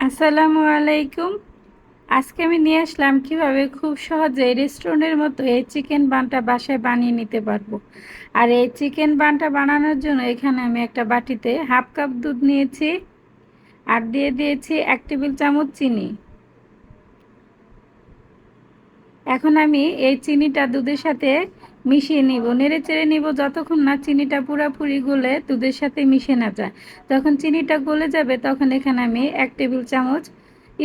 আসসালামু আলাইকুম। আজকে আমি নিয়ে আসলাম কিভাবে খুব সহজে রেস্টুরেন্টের মতো এই চিকেন বানটা বাসায় বানিয়ে নিতে পারবো। আর এই চিকেন বানটা বানানোর জন্য এখানে আমি একটা বাটিতে হাফ কাপ দুধ নিয়েছি আর দিয়ে দিয়েছি 1 টেবিল চামচ চিনি। এখন আমি এই চিনিটা দুধের সাথে মিশিয়ে নিব, নেড়ে চেড়ে নিব যতক্ষণ না চিনিটা পুরোপুরি গলে দুধের সাথে মিশে না যায়। যখন চিনিটা গলে যাবে তখন এখানে আমি 1 টেবিল চামচ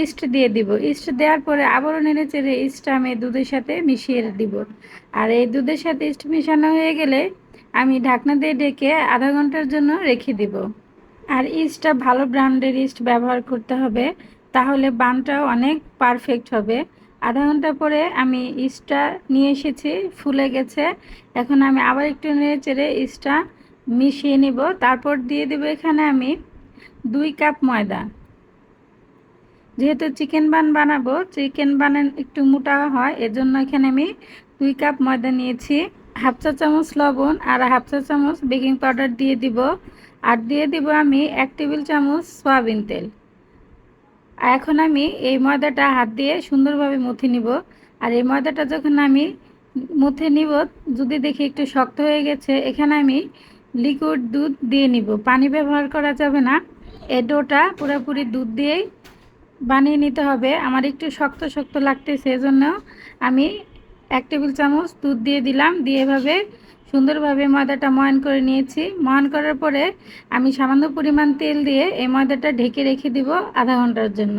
ইস্ট দিয়ে দিব। ইস্ট দেওয়ার পরে আবারও নেড়ে চেড়ে ইস্টটা আমি দুধের সাথে মিশিয়ে দিব। আর এই দুধের সাথে ইস্ট মিশানো হয়ে গেলে আমি ঢাকনা দিয়ে ঢেকে আধা ঘন্টার জন্য রেখে দিব। আর ইস্টটা ভালো ব্র্যান্ডের ইস্ট ব্যবহার করতে হবে, তাহলে বানটাও অনেক পারফেক্ট হবে। আধা ঘন্টা পরে আমি ইস্টটা নিয়ে এসেছি, ফুলে গেছে। এখন আমি আবার একটু নেড়ে চেড়ে ইস্টটা মিশিয়ে নিব। তারপর দিয়ে দেবো এখানে আমি 2 কাপ ময়দা। যেহেতু চিকেন বান বানাবো, চিকেন বানান একটু মোটা হয়, এজন্য এখানে আমি 2 কাপ ময়দা নিয়েছি। হাফ চা চামচ লবণ আর হাফ চা চামচ বেকিং পাউডার দিয়ে দিব। আর দিয়ে দিব আমি 1 টেবিল চামচ সয়াবিন তেল। আর এখন আমি এই ময়দাটা হাত দিয়ে সুন্দরভাবে মুথে নিব। আর এই ময়দাটা যখন আমি মুথে নিব, যদি দেখি একটু শক্ত হয়ে গেছে, এখানে আমি লিকুইড দুধ দিয়ে নিব, পানি ব্যবহার করা যাবে না। এই ডোটা পুরোপুরি দুধ দিয়েই বানিয়ে নিতে হবে। আমার একটু শক্ত শক্ত লাগতেছে, এজন্য আমি 1 টেবিল চামচ দুধ দিয়ে দিলাম, দিয়ে এভাবে সুন্দরভাবে ময়দাটা ময়ান করে নিয়েছি। ময়ান করার পরে আমি সামান্য পরিমাণ তেল দিয়ে এই ময়দাটা ঢেকে রেখে দিব আধা ঘন্টার জন্য।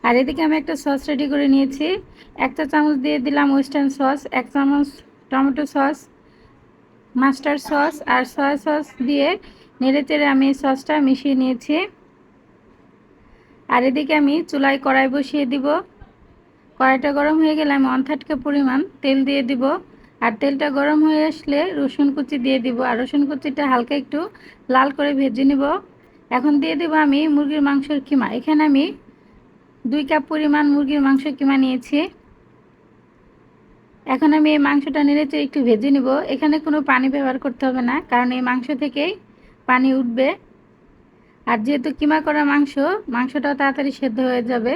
আর এদিকে আমি একটা সস রেডি করে নিয়েছি। 1 চা চামচ দিয়ে দিলাম ওয়েস্টার্ন সস, 1 চামচ টমেটো সস, মাস্টার্ড সস আর সয়া সস দিয়ে নেড়ে চেড়ে আমি সসটা মিশিয়ে নিয়েছি। আর এদিকে আমি চুলায় কড়াই বসিয়ে দিব। কড়াইটা গরম হয়ে গেলে আমি 1/3 কাপ পরিমাণ তেল দিয়ে দিব। আর তেলটা গরম হয়ে আসলে রসুন কুচি দিয়ে দিব। আর রসুন কুচিটা হালকা একটু লাল করে ভেজে নিব। এখন দিয়ে দেব আমি মুরগির মাংসের কিমা। এখানে আমি 2 কাপ পরিমাণ মুরগির মাংস কিমা নিয়েছি। এখন আমি এই মাংসটা নেড়েচেড়ে একটু ভেজে নিব। এখানে কোনো পানি ব্যবহার করতে হবে না, কারণ এই মাংস থেকেই পানি উঠবে। আর যেহেতু কিমা করা মাংস, মাংসটাও তাড়াতাড়ি সেদ্ধ হয়ে যাবে।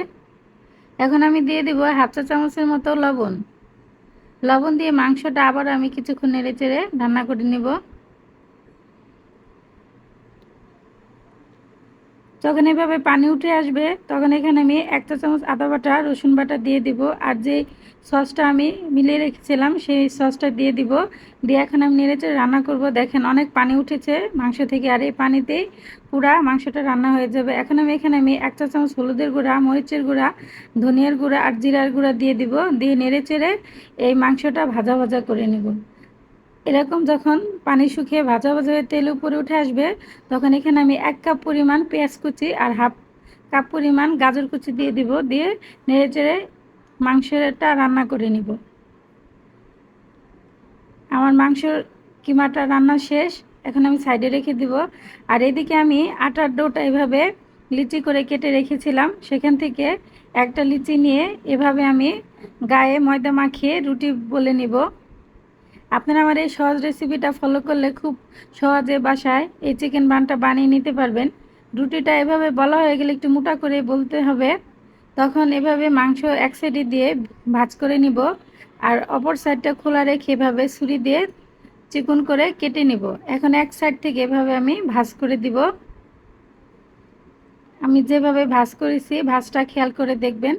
এখন আমি দিয়ে দিব হাফ চা চামচের মতো লবণ। লবণ দিয়ে মাংসটা আবার আমি কিছুক্ষণ নেড়ে চেড়ে রান্না করে নিব। যখন এভাবে পানি উঠে আসবে, তখন এখানে আমি 1 চা চামচ আদা বাটা রসুন বাটা দিয়ে দিব। আর যে সসটা আমি মিলিয়ে রেখেছিলাম সেই সসটা দিয়ে দিব। দিয়ে এখন আমি নেড়েচেড়ে রান্না করব। দেখেন অনেক পানি উঠেছে মাংস থেকে, আর এই পানিতেই পুরা মাংসটা রান্না হয়ে যাবে। এখন আমি এখানে 1 চা চামচ হলুদের গুঁড়া, মরিচের গুঁড়া, ধনিয়ার গুঁড়া আর জিরার গুঁড়া দিয়ে দিব। দিয়ে নেড়েচেড়ে এই মাংসটা ভাজা ভাজা করে নেব। এরকম যখন পানি শুকিয়ে ভাজা ভাজা হয়ে তেল উপরে উঠে আসবে, তখন এখানে আমি 1 কাপ পরিমাণ পেঁয়াজ কুচি আর হাফ কাপ পরিমাণ গাজর কুচি দিয়ে দিব। দিয়ে নেড়ে চেড়ে মাংসটা রান্না করে নিব। আমার মাংসর কিমাটা রান্না শেষ, এখন আমি সাইডে রেখে দিব। আর এদিকে আমি আটার ডোটা এভাবে লিচি করে কেটে রেখেছিলাম, সেখান থেকে একটা লিচি নিয়ে এভাবে আমি গায়ে ময়দা মাখিয়ে রুটি বলে নিব। আপনারা আমার এই সহজ রেসিপিটা ফলো করলে খুব সহজে বাসায় এই চিকেন বানটা বানিয়ে নিতে পারবেন। রুটিটা এভাবে বলা হয়ে গেলে একটু মোটা করে বলতে হবে। তখন এভাবে মাংস এক সাইডে দিয়ে ভাঁজ করে নিব, আর অপর সাইডটা খোলা রেখে এভাবে ছুরি দিয়ে চিকন করে কেটে নিব। এখন এক সাইড থেকে এভাবে আমি ভাঁজ করে দিব। আমি যেভাবে ভাঁজ করেছি ভাঁজটা খেয়াল করে দেখবেন।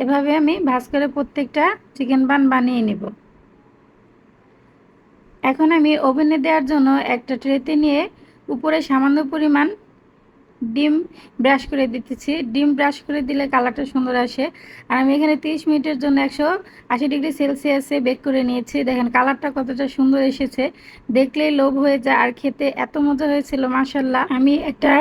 এভাবে আমি ভাঁজ করে প্রত্যেকটা চিকেন বান বানিয়ে নেব। এখন আমি ওভেনে দেওয়ার জন্য একটা ট্রেতে নিয়ে উপরে সামান্য পরিমাণ ডিম ব্রাশ করে দিতেছি। ডিম ব্রাশ করে দিলে কালারটা সুন্দর আসে। আর আমি এখানে 30 মিনিটের জন্য 180 ডিগ্রি সেলসিয়াসে বেক করে নিয়েছি। দেখেন কালারটা কতটা সুন্দর এসেছে, দেখলেই লোভ হয়ে যায়। আর খেতে এত মজা হয়েছিল মাশাল্লাহ। আমি একটা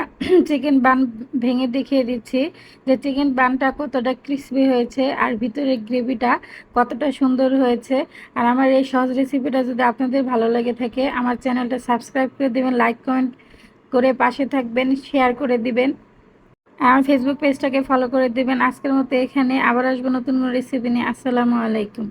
চিকেন বান ভেঙে দেখিয়ে দিচ্ছি যে চিকেন বানটা কতটা ক্রিসপি হয়েছে আর ভিতরে গ্রেভিটা কতটা সুন্দর হয়েছে। আর আমার এই সহজ রেসিপিটা যদি আপনাদের ভালো লেগে থাকে, আমার চ্যানেলটা সাবস্ক্রাইব করে দেবেন, লাইক কমেন্ট করে পাশে থাকবেন, শেয়ার করে দিবেন। আমার ফেসবুক পেজটাকে ফলো করে দিবেন। আজকের মতো এখানে, আবার আসবো নতুন রেসিপি নিয়ে। আসসালামু আলাইকুম।